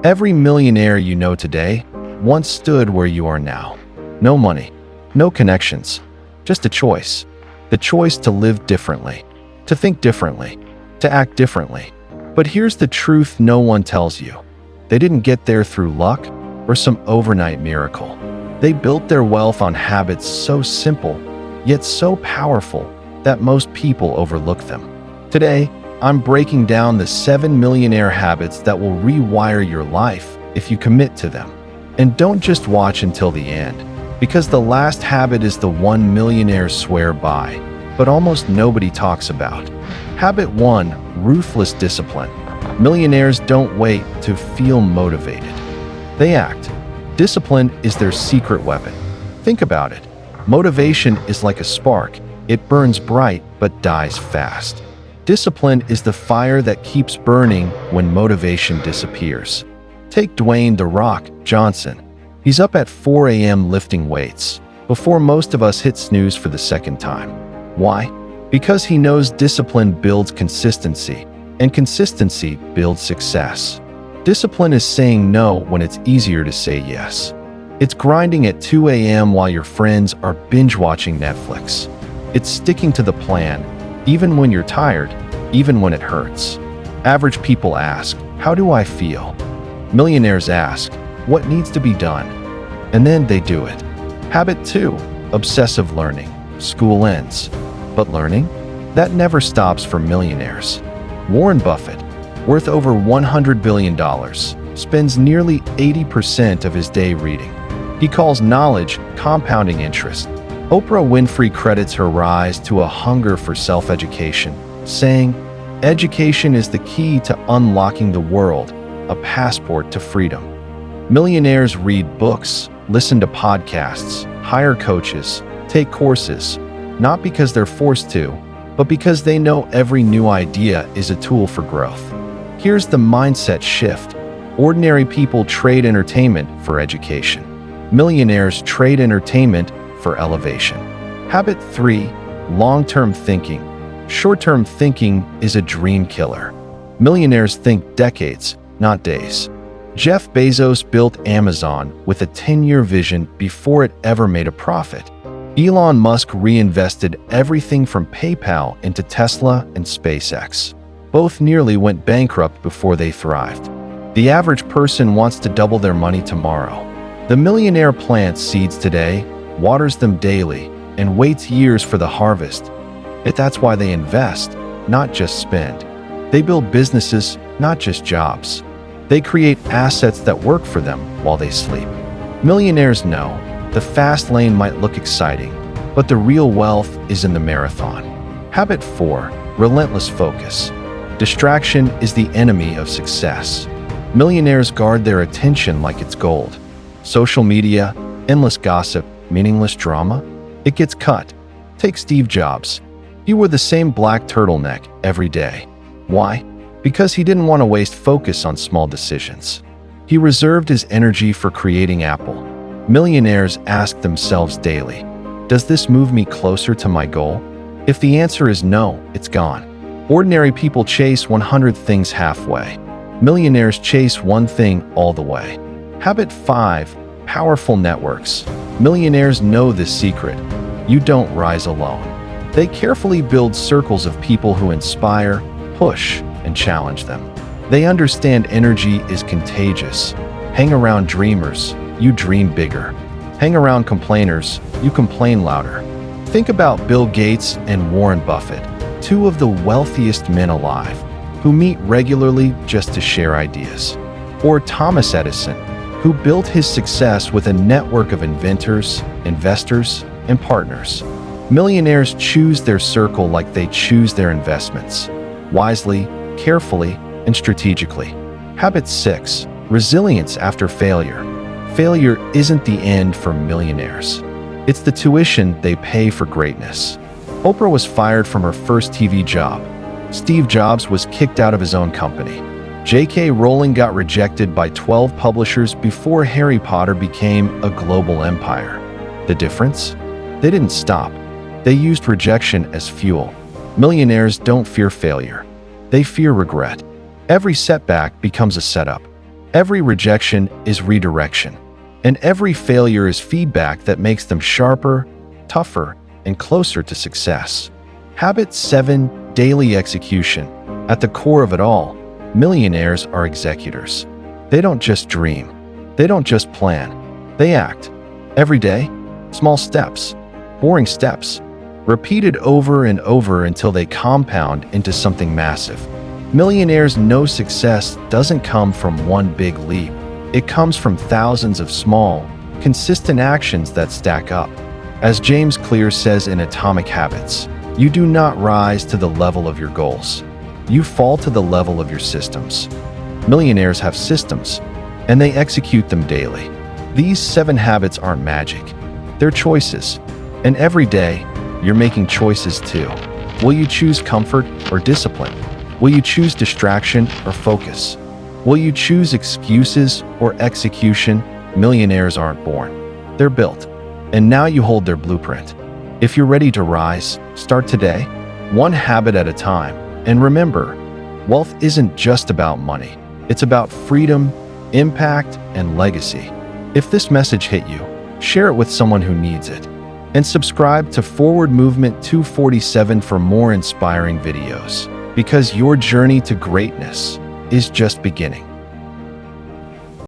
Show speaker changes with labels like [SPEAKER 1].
[SPEAKER 1] Every millionaire you know today once stood where you are now. No money, no connections, just a choice. The choice to live differently, to think differently, to act differently. But here's the truth no one tells you. They didn't get there through luck or some overnight miracle. They built their wealth on habits so simple, yet so powerful that most people overlook them. Today, I'm breaking down the 7 millionaire habits that will rewire your life if you commit to them. And don't just watch until the end, because the last habit is the one millionaires swear by, but almost nobody talks about. Habit 1: ruthless discipline. Millionaires don't wait to feel motivated. They act. Discipline is their secret weapon. Think about it. Motivation is like a spark. It burns bright but dies fast. Discipline is the fire that keeps burning when motivation disappears. Take Dwayne "The Rock" Johnson. He's up at 4 a.m. lifting weights before most of us hit snooze for the second time. Why? Because he knows discipline builds consistency, and consistency builds success. Discipline is saying no when it's easier to say yes. It's grinding at 2 a.m. while your friends are binge-watching Netflix. It's sticking to the plan, even when you're tired, even when it hurts. Average people ask, "How do I feel?" Millionaires ask, "What needs to be done?" And then they do it. Habit 2: obsessive learning. School ends, but learning? That never stops for millionaires. Warren Buffett, worth over $100 billion, spends nearly 80% of his day reading. He calls knowledge compounding interest. Oprah Winfrey credits her rise to a hunger for self-education, saying, "Education is the key to unlocking the world, a passport to freedom." Millionaires read books, listen to podcasts, hire coaches, take courses, not because they're forced to, but because they know every new idea is a tool for growth. Here's the mindset shift. Ordinary people trade entertainment for education. Millionaires trade entertainment for elevation. Habit 3: long-term thinking. Short-term thinking is a dream killer. Millionaires think decades, not days. Jeff Bezos built Amazon with a 10-year vision before it ever made a profit. Elon Musk reinvested everything from PayPal into Tesla and SpaceX. Both nearly went bankrupt before they thrived. The average person wants to double their money tomorrow. The millionaire plants seeds today, waters them daily, and waits years for the harvest. That's why they invest, not just spend. They build businesses, not just jobs. They create assets that work for them while they sleep. Millionaires know the fast lane might look exciting, but the real wealth is in the marathon. Habit 4: relentless focus. Distraction is the enemy of success. Millionaires guard their attention like it's gold. Social media, endless gossip, meaningless drama, it gets cut. Take Steve Jobs. He wore the same black turtleneck every day. Why? Because he didn't want to waste focus on small decisions. He reserved his energy for creating Apple. Millionaires ask themselves daily, "Does this move me closer to my goal?" If the answer is no, it's gone. Ordinary people chase 100 things halfway. Millionaires chase one thing all the way. Habit 5: powerful networks. Millionaires know this secret. You don't rise alone. They carefully build circles of people who inspire, push, and challenge them. They understand energy is contagious. Hang around dreamers, you dream bigger. Hang around complainers, you complain louder. Think about Bill Gates and Warren Buffett, two of the wealthiest men alive, who meet regularly just to share ideas. Or Thomas Edison, who built his success with a network of inventors, investors, and partners. Millionaires choose their circle like they choose their investments, wisely, carefully, and strategically. Habit 6: resilience after failure. Failure isn't the end for millionaires. It's the tuition they pay for greatness. Oprah was fired from her first TV job. Steve Jobs was kicked out of his own company. J.K. Rowling got rejected by 12 publishers before Harry Potter became a global empire. The difference? They didn't stop. They used rejection as fuel. Millionaires don't fear failure. They fear regret. Every setback becomes a setup. Every rejection is redirection, and every failure is feedback that makes them sharper, tougher, and closer to success. Habit 7. Daily execution. At the core of it all, millionaires are executors. They don't just dream. They don't just plan. They act. Every day, small steps, boring steps, repeated over and over until they compound into something massive. Millionaires know success doesn't come from one big leap. It comes from thousands of small, consistent actions that stack up. As James Clear says in Atomic Habits, you do not rise to the level of your goals. You fall to the level of your systems. Millionaires have systems, and they execute them daily. These 7 habits aren't magic. They're choices. And every day, you're making choices too. Will you choose comfort or discipline? Will you choose distraction or focus? Will you choose excuses or execution? Millionaires aren't born. They're built. And now you hold their blueprint. If you're ready to rise, start today, one habit at a time. And remember, wealth isn't just about money. It's about freedom, impact, and legacy. If this message hit you, share it with someone who needs it. And subscribe to Forward Movement 247 for more inspiring videos, because your journey to greatness is just beginning.